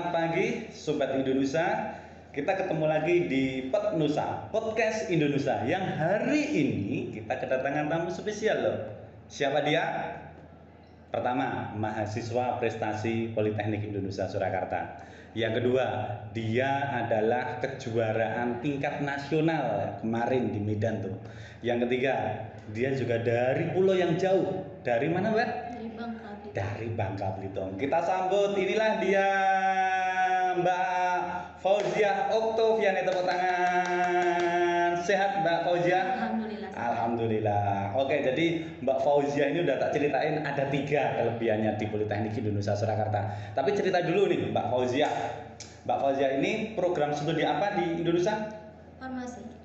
Selamat pagi Sobat Indonesia. Kita ketemu lagi di Nusa, Podcast Indonesia. Yang hari ini kita kedatangan tamu spesial loh. Siapa dia? Pertama, mahasiswa prestasi Politeknik Indonesia Surakarta. Yang kedua, dia adalah kejuaraan tingkat nasional kemarin di Medan tuh. Yang ketiga, dia juga dari pulau yang jauh. Dari mana, Mbak? Dari Bangka Belitung. Kita sambut, inilah dia Mbak Fauziah Oktoviani, tepuk tangan. Sehat Mbak Fauziah? Alhamdulillah. Alhamdulillah. Oke, jadi Mbak Fauziah ini udah tak ceritain ada 3 kelebihannya di Politeknik Indonesia Surakarta. Tapi cerita dulu nih Mbak Fauziah. Mbak Fauziah ini program studi apa di Indonesia?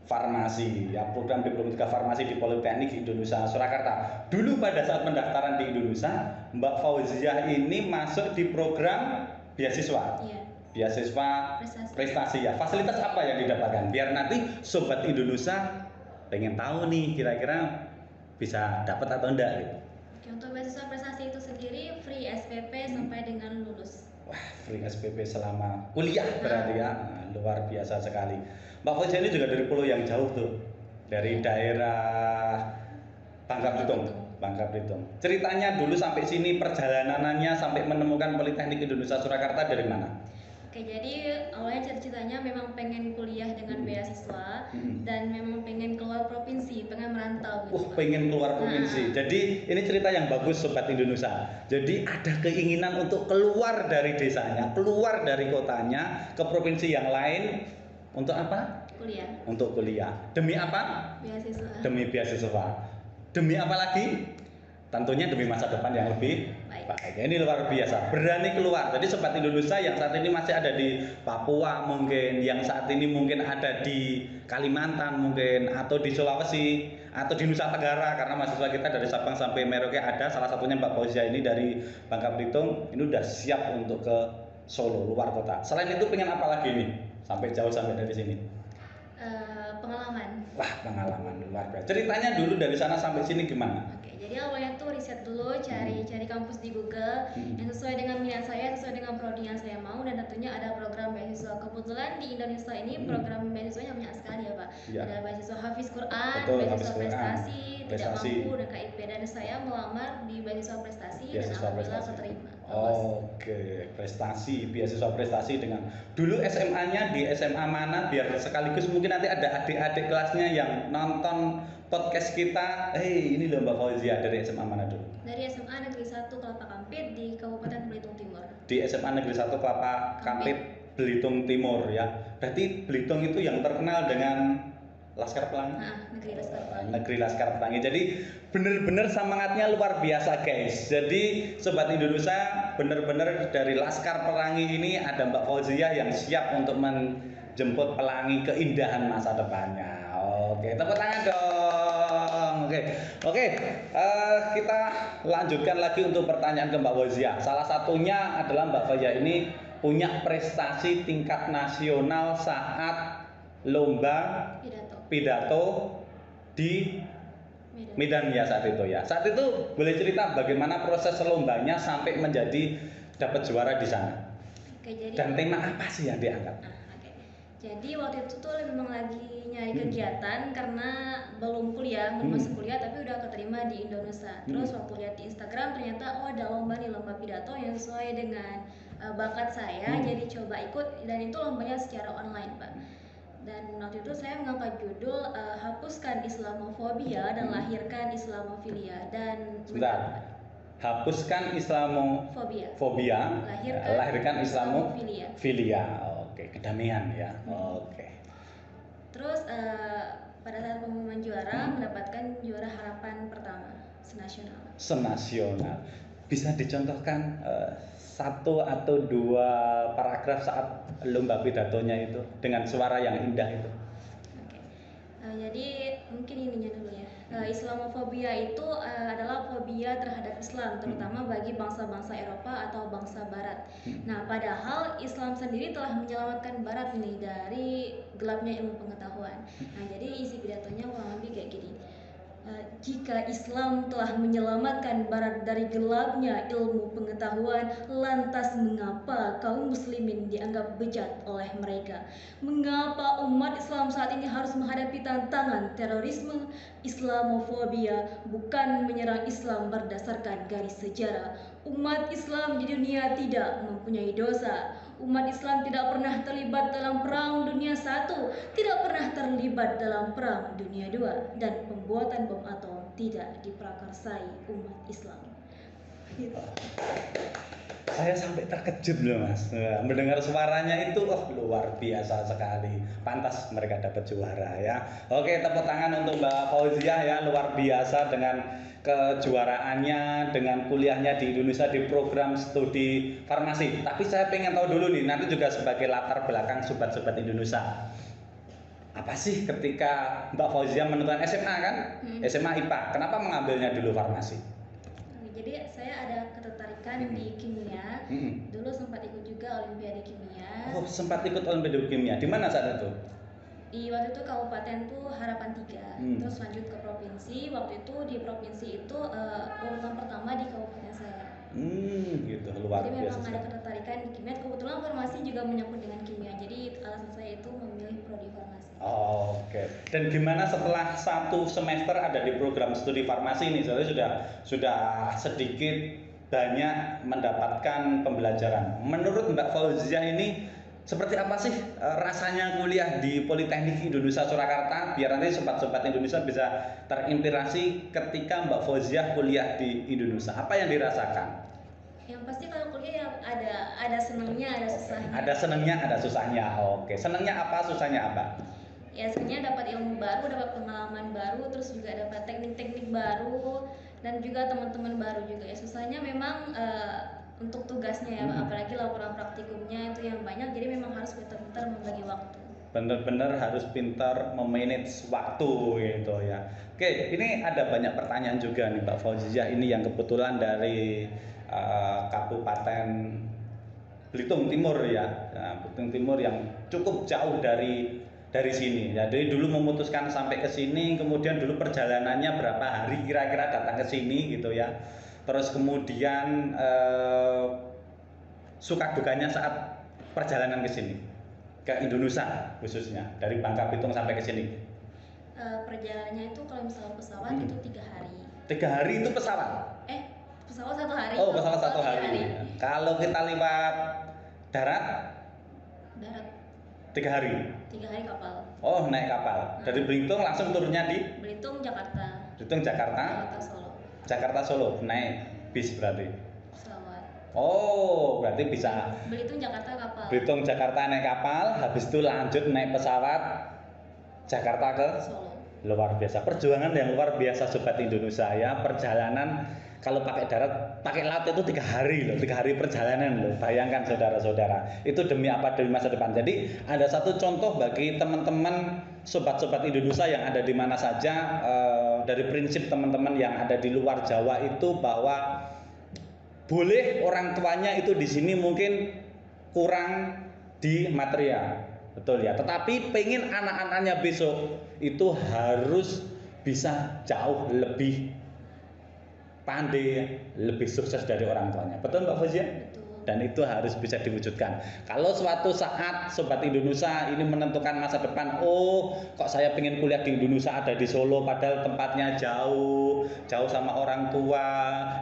Farmasi, ya, program diploma 3 farmasi di Politeknik Indonesia Surakarta. Dulu pada saat pendaftaran di Indonesia, Mbak Fauziah ini masuk di program beasiswa. Iya. Beasiswa prestasi ya. Fasilitas apa yang didapatkan? Biar nanti Sobat Indonesia pengen tahu nih kira-kira bisa dapat atau enggak gitu. Oke, untuk beasiswa prestasi itu sendiri free SPP sampai dengan lulus. Wah, free SPP selama kuliah berarti ya. Nah, luar biasa sekali. Mbak Fauziah ini juga dari pulau yang jauh tuh. Dari daerah Bangka Belitung. Ceritanya dulu sampai sini, perjalanannya sampai menemukan Politeknik Indonesia Surakarta dari mana? Oke, jadi awalnya ceritanya memang pengen kuliah dengan beasiswa dan memang pengen keluar provinsi, pengen merantau gitu. Pengen keluar provinsi. Jadi ini cerita yang bagus Sobat Indonesia. Jadi ada keinginan untuk keluar dari desanya, keluar dari kotanya ke provinsi yang lain. Untuk apa? Kuliah. Untuk kuliah. Demi apa? Beasiswa. Demi beasiswa. Demi apa lagi? Tentunya demi masa depan yang lebih baik. Ini luar biasa, berani keluar. Jadi Sobat Indonesia yang saat ini masih ada di Papua mungkin, yang saat ini mungkin ada di Kalimantan mungkin, atau di Sulawesi, atau di Nusa Tenggara, karena mahasiswa kita dari Sabang sampai Merauke ada. Salah satunya Mbak Fauziah ini dari Bangka Belitung. Ini udah siap untuk ke Solo, luar kota. Selain itu pengen apa lagi nih? Sampai jauh sampai dari sini. Pengalaman. Wah, pengalaman luar biasa. Ceritanya dulu dari sana sampai sini gimana? Oke, jadi awalnya tuh riset dulu, cari kampus di Google yang sesuai dengan minat saya, sesuai dengan prodi yang saya mau, dan tentunya ada program beasiswa. Kebetulan di Indonesia ini program beasiswanya banyak sekali ya Pak. Ya. Ada beasiswa Hafiz Quran, Betul, beasiswa Hafiz Quran, prestasi, tidak prestasi. mampu, dan KIP. Dan saya melamar di beasiswa prestasi dan Beasiswa alhamdulillah prestasi. keterima. Oke, prestasi, beasiswa prestasi dengan dulu SMA-nya di SMA mana, biar sekaligus mungkin nanti ada adik-adik kelasnya yang nonton podcast kita. Ini loh Mbak Fauziah, dari SMA mana dulu? Dari SMA Negeri 1 Kelapa Kampit di Kabupaten Belitung Timur. Di SMA Negeri 1 Kelapa Kampit, Belitung Timur ya. Berarti Belitung itu yang terkenal dengan Laskar Pelangi. Negeri Laskar Pelangi. Jadi bener-bener semangatnya luar biasa guys. Jadi Sobat Indonesia, bener-bener dari Laskar Pelangi ini ada Mbak Fauziah yang siap untuk menjemput pelangi keindahan masa depannya. Oke, tepuk tangan dong. Oke. Kita lanjutkan lagi untuk pertanyaan ke Mbak Fauziah. Salah satunya adalah Mbak Fauziah ini punya prestasi tingkat nasional saat lomba pidato di Medan ya saat itu ya. Saat itu boleh cerita bagaimana proses lombanya sampai menjadi dapat juara di sana. Dan tema apa sih yang diangkat? Jadi waktu itu tuh memang lagi nyari kegiatan karena belum masuk kuliah tapi udah keterima di Indonesia. Terus waktu lihat di Instagram ternyata ada lomba pidato yang sesuai dengan bakat saya. Jadi coba ikut, dan itu lombanya secara online Pak. Dan waktu itu saya mengangkat judul hapuskan Islamofobia dan lahirkan Islamofilia. Dan hapuskan Islamofobia, lahirkan Islamofilia. Oke, kedamaian ya. Oke. Terus pada saat pengumuman juara mendapatkan juara harapan pertama senasional. Bisa dicontohkan 1 atau 2 paragraf saat lomba pidatonya itu dengan suara yang indah itu? Jadi mungkin ininya dulu ya. Islamofobia itu adalah fobia terhadap Islam, terutama bagi bangsa-bangsa Eropa atau bangsa Barat. Nah, padahal Islam sendiri telah menyelamatkan Barat nih dari gelapnya ilmu pengetahuan. Nah, jadi isi pidatonya kurang lebih kayak gini. Jika Islam telah menyelamatkan Barat dari gelapnya ilmu pengetahuan, lantas mengapa kaum muslimin dianggap bejat oleh mereka? Mengapa umat Islam saat ini harus menghadapi tantangan terorisme, Islamofobia, bukan menyerang Islam berdasarkan garis sejarah? Umat Islam di dunia tidak mempunyai dosa. Umat Islam tidak pernah terlibat dalam perang dunia I, tidak pernah terlibat dalam perang dunia II, dan pembuatan bom atom tidak diprakarsai umat Islam. Gitu. Saya sampai terkejut loh Mas, mendengar suaranya itu luar biasa sekali, pantas mereka dapat juara ya. Oke, tepuk tangan untuk Mbak Fauziah ya, luar biasa dengan kejuaraannya, dengan kuliahnya di Indonesia di program studi farmasi. Tapi saya pengen tahu dulu nih, nanti juga sebagai latar belakang sobat-sobat Indonesia, apa sih ketika Mbak Fauziah menentukan SMA kan? SMA IPA, kenapa mengambilnya dulu farmasi? Jadi saya ada ketertarikan di kimia. Dulu sempat ikut juga Olimpiade kimia. Oh, sempat ikut Olimpiade kimia. Di mana saat itu? Di waktu itu kabupaten tuh Harapan 3. Terus lanjut ke provinsi. Waktu itu di provinsi itu urutan pertama di kabupaten saya. Gitu, luar jadi biasa. Jadi memang ada ketertarikan di kimia. Kebetulan farmasi juga menyangkut dengan kimia. Jadi alasan saya itu memilih prodi farmasi. Oke. Dan gimana setelah 1 semester ada di program studi farmasi ini? Saya sudah sedikit banyak mendapatkan pembelajaran. Menurut Mbak Fauziah ini seperti apa sih rasanya kuliah di Politeknik Indonesia Surakarta? Biar nanti sobat-sobat Indonesia bisa terinspirasi ketika Mbak Fauziah kuliah di Indonesia. Apa yang dirasakan? Yang pasti kalau kuliah ya ada senangnya, ada susahnya. Ada senangnya, ada susahnya. Oke. Senangnya apa? Susahnya apa? Ya sebenarnya dapat ilmu baru, dapat pengalaman baru, terus juga dapat teknik-teknik baru dan juga teman-teman baru juga ya. Susahnya memang untuk tugasnya ya, apalagi laporan praktikumnya itu yang banyak, jadi memang harus pintar-pintar membagi waktu. Benar-benar harus pintar memanage waktu gitu ya. Oke, ini ada banyak pertanyaan juga nih Mbak Fauziah ini yang kebetulan dari Kabupaten Belitung Timur ya. Nah, Belitung Timur yang cukup jauh dari sini. Jadi dulu memutuskan sampai ke sini, kemudian dulu perjalanannya berapa hari kira-kira datang ke sini gitu ya. Terus kemudian suka dukanya saat perjalanan ke sini, ke Indonesia khususnya dari Bangka Belitung sampai ke sini. Perjalanannya itu kalau misalnya pesawat itu 3 hari. 3 hari itu pesawat? Pesawat 1 hari. Oh, pesawat 1 hari. Kalau kita lewat darat? Darat. 3 hari. 3 hari kapal. Oh, naik kapal. Dari Belitung langsung turunnya di? Belitung, Jakarta. Belitung, Jakarta. Jakarta, Solo. Jakarta, Solo. Naik bis berarti. Pesawat. Oh, berarti bisa. Belitung, Jakarta kapal. Belitung, Jakarta naik kapal, habis itu lanjut naik pesawat Jakarta ke Solo. Luar biasa. Perjuangan yang luar biasa sobat Indonesia ya. Perjalanan kalau pakai darat, pakai laut itu 3 hari loh, 3 hari perjalanan loh. Bayangkan saudara-saudara, itu demi apa? Demi masa depan. Jadi ada satu contoh bagi teman-teman sobat-sobat Indonesia yang ada di mana saja, dari prinsip teman-teman yang ada di luar Jawa itu bahwa boleh orang tuanya itu di sini mungkin kurang di material, betul ya. Tetapi pengen anak-anaknya besok itu harus bisa jauh lebih pandai, lebih sukses dari orang tuanya. Betul Mbak Fauziah? Betul. Dan itu harus bisa diwujudkan. Kalau suatu saat Sobat Indonesia ini menentukan masa depan, oh kok saya pengen kuliah di Indonesia ada di Solo, padahal tempatnya jauh sama orang tua,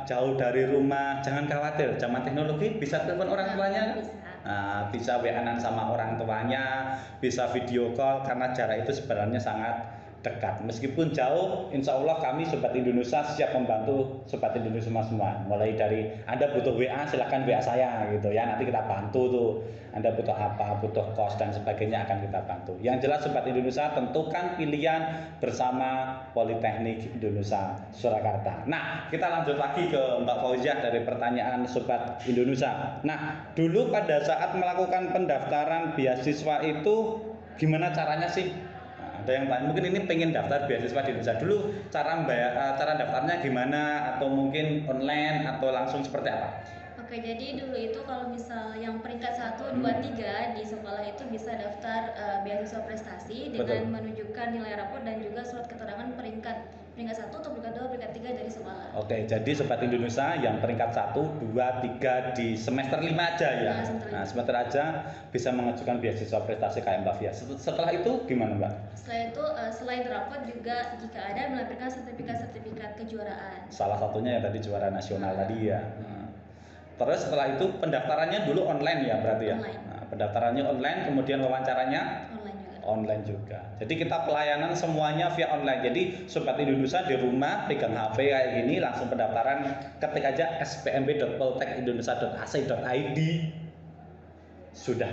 jauh dari rumah. Jangan khawatir, zaman teknologi bisa telepon orang tuanya. Nah, bisa WA-an sama orang tuanya, bisa video call karena jarak itu sebenarnya sangat dekat. Meskipun jauh, insya Allah kami Sobat Indonesia siap membantu Sobat Indonesia semua. Mulai dari Anda butuh WA, silahkan WA saya gitu ya. Nanti kita bantu tuh. Anda butuh apa, butuh kos dan sebagainya akan kita bantu. Yang jelas Sobat Indonesia tentukan pilihan bersama Politeknik Indonesia Surakarta. Nah, kita lanjut lagi ke Mbak Fauziah dari pertanyaan Sobat Indonesia. Nah, dulu pada saat melakukan pendaftaran beasiswa itu gimana caranya sih? Ada yang tanya, mungkin ini pengen daftar beasiswa di Indonesia dulu, cara daftarnya gimana, atau mungkin online atau langsung seperti apa? Oke, jadi dulu itu kalau misal yang peringkat 1, 2, 3 di sekolah itu bisa daftar beasiswa prestasi dengan menunjukkan nilai rapor dan juga surat keterangan peringkat 1 atau peringkat 2, peringkat 3 dari sekolah. Oke, jadi Sobat Indonesia yang peringkat 1, 2, 3 di semester 5 aja ya. Nah, semester aja bisa mengajukan beasiswa prestasi kayak Mbak Fia. Setelah itu gimana Mbak? Setelah itu selain rapor juga jika ada melampirkan sertifikat kejuaraan. Salah satunya ya tadi juara nasional tadi ya. Terus setelah itu pendaftarannya dulu online ya berarti ya? Online. Nah, pendaftarannya online, kemudian wawancaranya? Online juga. Jadi kita pelayanan semuanya via online. Jadi Sobat Indonesia di rumah pegang HP kayak gini langsung pendaftaran, ketik aja spmb.poltekindonesia.ac.id, sudah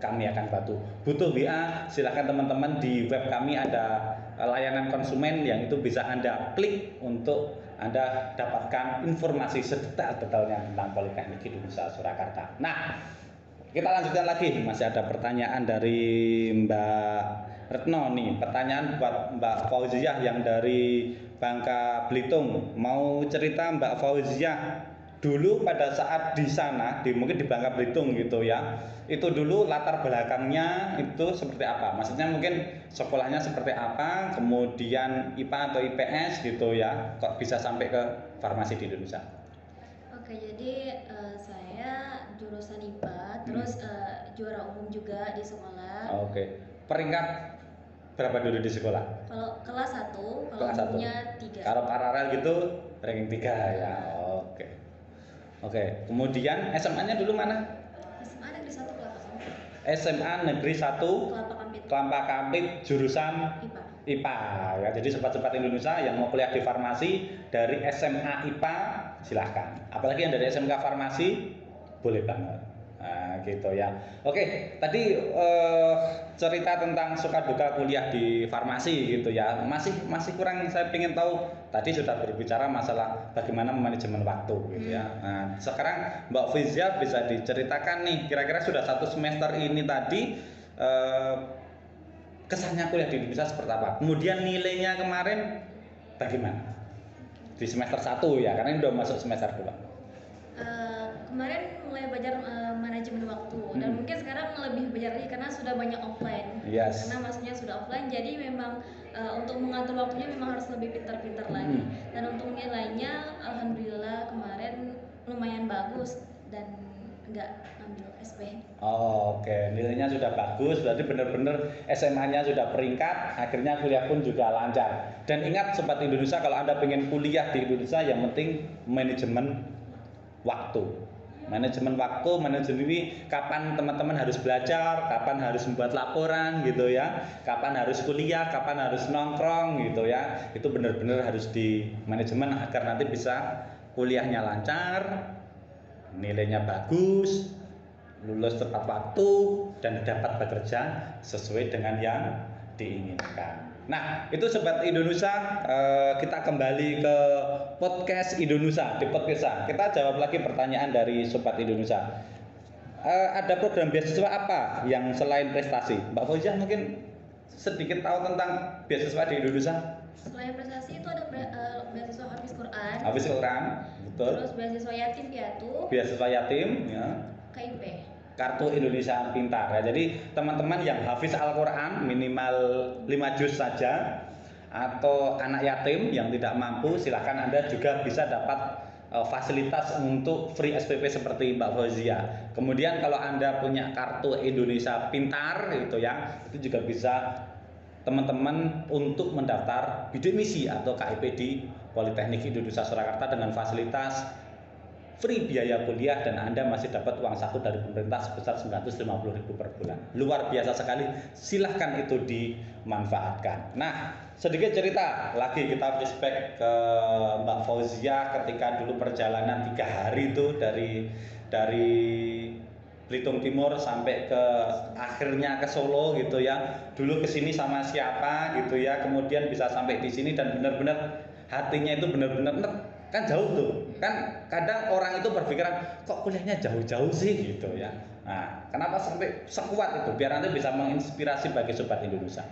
kami akan bantu. Butuh WA, silahkan teman-teman di web kami ada layanan konsumen yang itu bisa Anda klik untuk Anda dapatkan informasi sedetail-detailnya tentang Politeknik Indonesia Surakarta. Nah, kita lanjutkan lagi, masih ada pertanyaan dari Mbak Retno nih. Pertanyaan buat Mbak Fauziah yang dari Bangka Belitung. Mau cerita Mbak Fauziah dulu pada saat di sana, mungkin di Bangka Belitung gitu ya. Itu dulu latar belakangnya itu seperti apa? Maksudnya mungkin sekolahnya seperti apa, kemudian IPA atau IPS gitu ya. Kok bisa sampai ke farmasi di Indonesia? Oke, jadi saya jurusan IPA, terus juara umum juga di sekolah. Oke. Peringkat berapa dulu di sekolah? Kalau kelas 1, kalau umumnya 3. Kalau paralel gitu ranking 3 ya. Oke. Oke. Kemudian SMA-nya dulu mana? SMA Negeri 1 Kelapa Kampit. SMA Negeri 1 Kelapa Kampit jurusan IPA ya. Jadi sobat-sobat Indonesia yang mau kuliah di farmasi dari SMA IPA silahkan. Apalagi yang dari SMK farmasi boleh banget. Nah, gitu ya. Oke, tadi cerita tentang suka duka kuliah di farmasi gitu ya. Masih kurang saya ingin tahu. Tadi sudah berbicara masalah bagaimana manajemen waktu gitu ya. Nah, sekarang Mbak Fizia bisa diceritakan nih, kira-kira sudah 1 semester ini tadi kesannya kuliah di Indonesia seperti apa? Kemudian nilainya kemarin bagaimana? Di semester 1 ya, karena ini udah masuk semester 2. Kemarin mulai belajar manajemen waktu dan mungkin sekarang lebih belajar lagi karena sudah banyak offline. Yes. Karena maksudnya sudah offline, jadi memang untuk mengatur waktunya memang harus lebih pintar-pintar lagi. Dan untuk nilainya, alhamdulillah kemarin lumayan bagus dan nggak ambil SP. Oke, nilainya sudah bagus, berarti benar-benar SMA-nya sudah peringkat, akhirnya kuliah pun juga lancar. Dan ingat Sobat Indonesia, kalau Anda pengen kuliah di Indonesia, yang penting manajemen waktu. Manajemen waktu, manajemen ini kapan teman-teman harus belajar, kapan harus membuat laporan gitu ya, kapan harus kuliah, kapan harus nongkrong gitu ya. Itu benar-benar harus di manajemen agar nanti bisa kuliahnya lancar, nilainya bagus, lulus tepat waktu, dan dapat bekerja sesuai dengan yang diinginkan. Nah, itu Sobat Indonesia, kita kembali ke podcast Indonesia. Di podcast kita jawab lagi pertanyaan dari Sobat Indonesia. Ada program beasiswa apa yang selain prestasi? Mbak Fauzia mungkin sedikit tahu tentang beasiswa di Indonesia? Selain prestasi itu ada beasiswa Hafiz Quran. Hafiz Quran, betul. Terus beasiswa yatim piatu. Beasiswa yatim, ya. KIP. Kartu Indonesia Pintar ya. Jadi teman-teman yang hafiz Al-Quran minimal 5 juz saja, atau anak yatim yang tidak mampu, silahkan Anda juga bisa dapat fasilitas untuk free SPP seperti Mbak Fauzia. Kemudian kalau Anda punya kartu Indonesia Pintar itu ya, itu juga bisa teman-teman untuk mendaftar bidik misi atau KIP di Politeknik Indonesia Surakarta dengan fasilitas free biaya kuliah, dan Anda masih dapat uang saku dari pemerintah sebesar 950.000 per bulan. Luar biasa sekali, silahkan itu dimanfaatkan. Nah, sedikit cerita lagi, kita flashback ke Mbak Fauzia ketika dulu perjalanan 3 hari itu dari Belitung Timur sampai ke akhirnya ke Solo gitu ya. Dulu ke sini sama siapa gitu ya, kemudian bisa sampai di sini dan benar-benar hatinya itu benar-benar kan jauh tuh. Kan kadang orang itu berpikiran kok kuliahnya jauh-jauh sih gitu ya. Nah, kenapa sampai sekuat itu? Biar nanti bisa menginspirasi bagi Sobat Indonesia.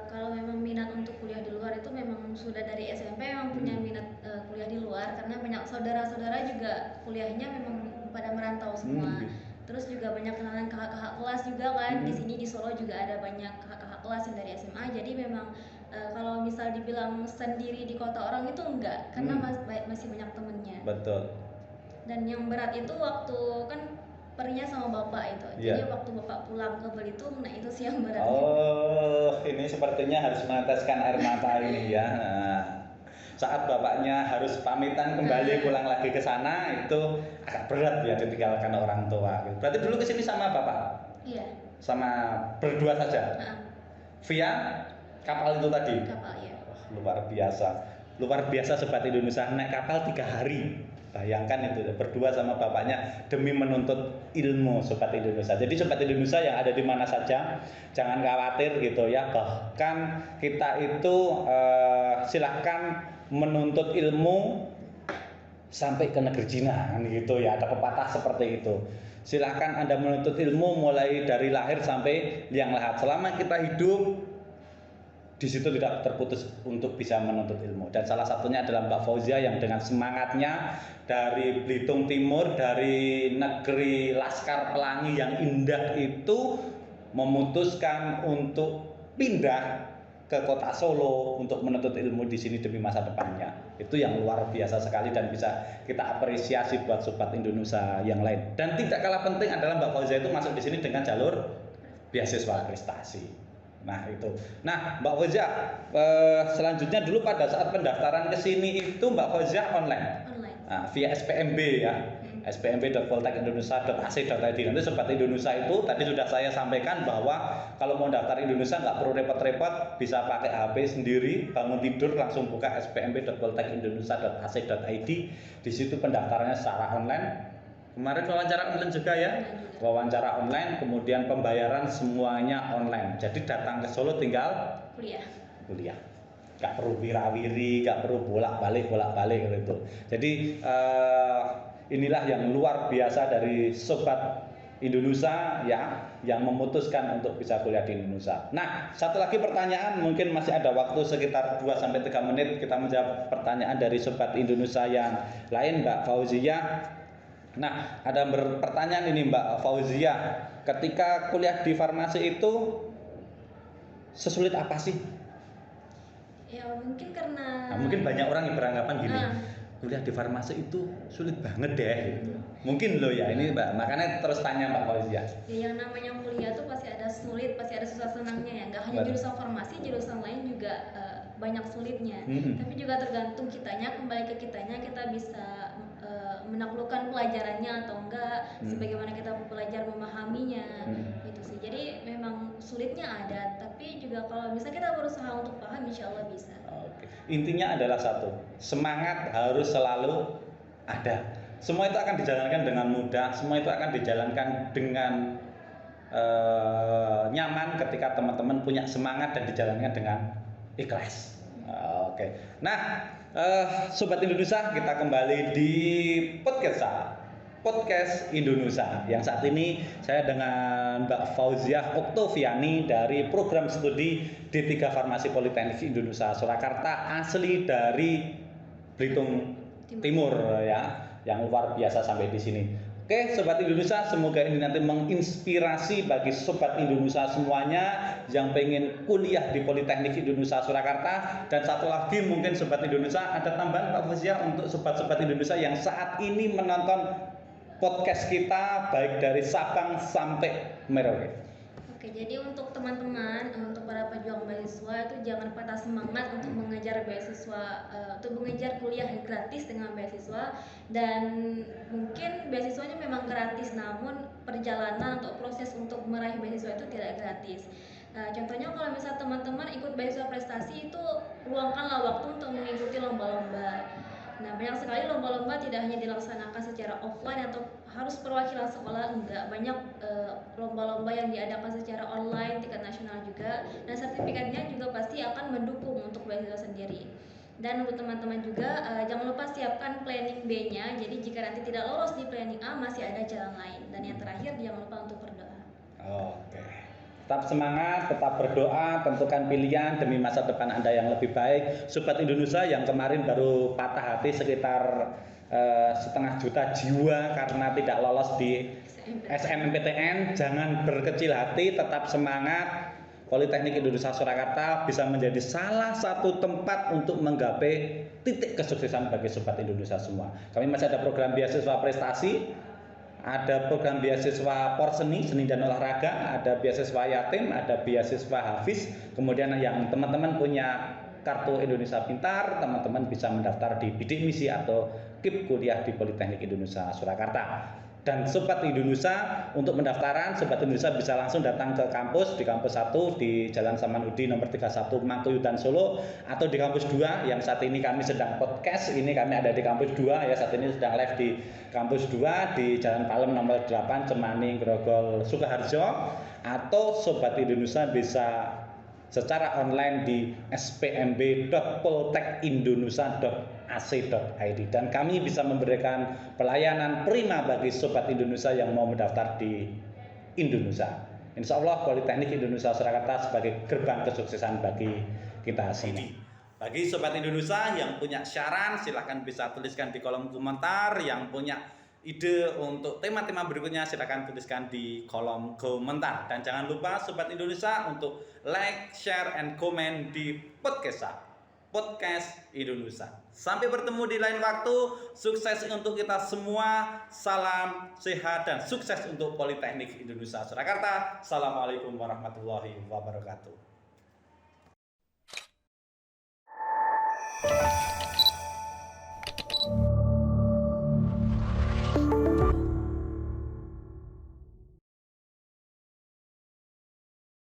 Kalau memang minat untuk kuliah di luar itu memang sudah dari SMP memang punya minat kuliah di luar karena banyak saudara-saudara juga kuliahnya memang pada merantau semua. Terus juga banyak kenalan kakak-kakak kelas juga kan. Di sini di Solo juga ada banyak kakak-kakak kelas yang dari SMA. Jadi memang kalau misal dibilang sendiri di kota orang itu enggak, karena masih banyak temennya. Betul. Dan yang berat itu waktu kan perginya sama bapak itu. Jadi waktu bapak pulang ke Belitung, nah itu sih yang berat. Oh, ini sepertinya harus meneteskan air mata ini ya. Nah, saat bapaknya harus pamitan kembali pulang lagi ke sana itu agak berat ya ditinggalkan orang tua. Berarti dulu kesini sama bapak? Iya. Sama berdua saja? Via kapal itu tadi? Kapal ya. Luar biasa. Luar biasa Sobat Indonesia, naik kapal 3 hari. Bayangkan itu, berdua sama bapaknya demi menuntut ilmu Sobat Indonesia. Jadi Sobat Indonesia yang ada di mana saja, jangan khawatir gitu ya. Bahkan kita itu silahkan menuntut ilmu sampai ke negeri Cina gitu ya. Ada pepatah seperti itu. Silahkan Anda menuntut ilmu mulai dari lahir sampai liang lahat. Selama kita hidup di situ tidak terputus untuk bisa menuntut ilmu. Dan salah satunya adalah Mbak Fauzia yang dengan semangatnya dari Belitung Timur, dari negeri Laskar Pelangi yang indah itu memutuskan untuk pindah ke kota Solo untuk menuntut ilmu di sini demi masa depannya. Itu yang luar biasa sekali dan bisa kita apresiasi buat Sobat Indonesia yang lain. Dan tidak kalah penting adalah Mbak Fauzia itu masuk di sini dengan jalur beasiswa prestasi. Nah itu. Nah Mbak Fauzia, selanjutnya dulu pada saat pendaftaran ke sini itu Mbak Fauzia online. Nah, via SPMB ya. spmb.poltekindonesia.ac.id. Nanti Sobat Indonesia itu tadi sudah saya sampaikan bahwa kalau mau daftar Indonesia nggak perlu repot-repot, bisa pakai HP sendiri, bangun tidur langsung buka spmb.poltekindonesia.ac.id. Di situ pendaftarannya secara online. Kemarin wawancara online juga ya, wawancara online, kemudian pembayaran semuanya online. Jadi datang ke Solo tinggal kuliah. Gak perlu wirawiri, gak perlu bolak-balik gitu. Jadi inilah yang luar biasa dari Sobat Indonesia ya, yang memutuskan untuk bisa kuliah di Indonesia. Nah, satu lagi pertanyaan, mungkin masih ada waktu sekitar 2-3 menit kita menjawab pertanyaan dari Sobat Indonesia yang lain, Mbak Fauzia. Nah, ada pertanyaan ini Mbak Fauzia, ketika kuliah di farmasi itu sesulit apa sih? Ya mungkin karena mungkin banyak orang yang beranggapan gini, kuliah di farmasi itu sulit banget deh gitu. Mungkin loh ya ini Mbak, makanya terus tanya Mbak Fauzia. Ya yang namanya kuliah tuh pasti ada sulit, pasti ada susah senangnya ya. Gak hanya jurusan farmasi, jurusan lain juga banyak sulitnya. Tapi juga tergantung kitanya, kembali ke kitanya, kita bisa menaklukkan pelajarannya atau enggak, sebagaimana kita belajar memahaminya, gitu sih. Jadi memang sulitnya ada, tapi juga kalau misalnya kita berusaha untuk paham, insya Allah bisa. Oke. Intinya adalah satu, semangat harus selalu ada. Semua itu akan dijalankan dengan mudah, semua itu akan dijalankan dengan nyaman ketika teman-teman punya semangat dan dijalankan dengan ikhlas. Oke. Nah, Sobat Indonesia, kita kembali di podcast Indonesia yang saat ini saya dengan Mbak Fauzia Oktoviani dari program studi D3 Farmasi Politeknik Indonesia Surakarta, asli dari Belitung Timur ya, yang luar biasa sampai di sini. Oke, Sobat Indonesia, semoga ini nanti menginspirasi bagi Sobat Indonesia semuanya yang pengen kuliah di Politeknik Indonesia Surakarta. Dan satu lagi mungkin Sobat Indonesia, ada tambahan Pak Fauzia untuk Sobat-Sobat Indonesia yang saat ini menonton podcast kita baik dari Sabang sampai Merauke. Oke, jadi untuk teman-teman, untuk para pejuang beasiswa itu jangan patah semangat untuk mengejar beasiswa, untuk mengejar kuliah gratis dengan beasiswa. Dan mungkin beasiswanya memang gratis, namun perjalanan atau proses untuk meraih beasiswa itu tidak gratis. Contohnya kalau misal teman-teman ikut beasiswa prestasi itu luangkanlah waktu untuk mengikuti lomba-lomba. Nah, banyak sekali lomba-lomba tidak hanya dilaksanakan secara offline atau harus perwakilan sekolah, enggak. Banyak lomba-lomba yang diadakan secara online, tingkat nasional juga, dan sertifikatnya juga pasti akan mendukung untuk beasiswa sendiri. Dan untuk teman-teman juga jangan lupa siapkan planning B-nya. Jadi jika nanti tidak lolos di planning A, masih ada jalan lain. Dan yang terakhir jangan lupa untuk berdoa. Oke. Tetap semangat, tetap berdoa, tentukan pilihan demi masa depan Anda yang lebih baik. Sobat Indonesia yang kemarin baru patah hati sekitar 1,5 juta jiwa karena tidak lolos di SNMPTN, jangan berkecil hati, tetap semangat. Politeknik Indonesia Surakarta bisa menjadi salah satu tempat untuk menggapai titik kesuksesan bagi Sobat Indonesia semua. Kami masih ada program beasiswa prestasi, ada program beasiswa porseni, seni dan olahraga, ada beasiswa yatim, ada beasiswa hafiz. Kemudian yang teman-teman punya kartu Indonesia Pintar, teman-teman bisa mendaftar di bidik misi atau KIP kuliah di Politeknik Indonesia Surakarta. Dan Sobat Indonesia untuk pendaftaran, Sobat Indonesia bisa langsung datang ke kampus di kampus 1 di Jalan Samanhudi nomor 31 Mangkuyudan Solo, atau di kampus 2 yang saat ini kami sedang podcast. Ini kami ada di kampus 2 ya, saat ini sedang live di kampus 2 di Jalan Palem nomor 8 Cemani Grogol Sukoharjo, atau Sobat Indonesia bisa secara online di spmb.poltekindonesia.ac.id, dan kami bisa memberikan pelayanan prima bagi Sobat Indonesia yang mau mendaftar di Indonesia. Insya Allah Politeknik Indonesia Surakarta sebagai gerbang kesuksesan bagi kita sini. Bagi Sobat Indonesia yang punya saran, silahkan bisa tuliskan di kolom komentar. Yang punya ide untuk tema-tema berikutnya silahkan tuliskan di kolom komentar. Dan jangan lupa Sobat Indonesia untuk like, share, and comment di podcast Indonesia. Sampai bertemu di lain waktu. Sukses untuk kita semua. Salam sehat dan sukses untuk Politeknik Indonesia Surakarta. Assalamualaikum warahmatullahi wabarakatuh.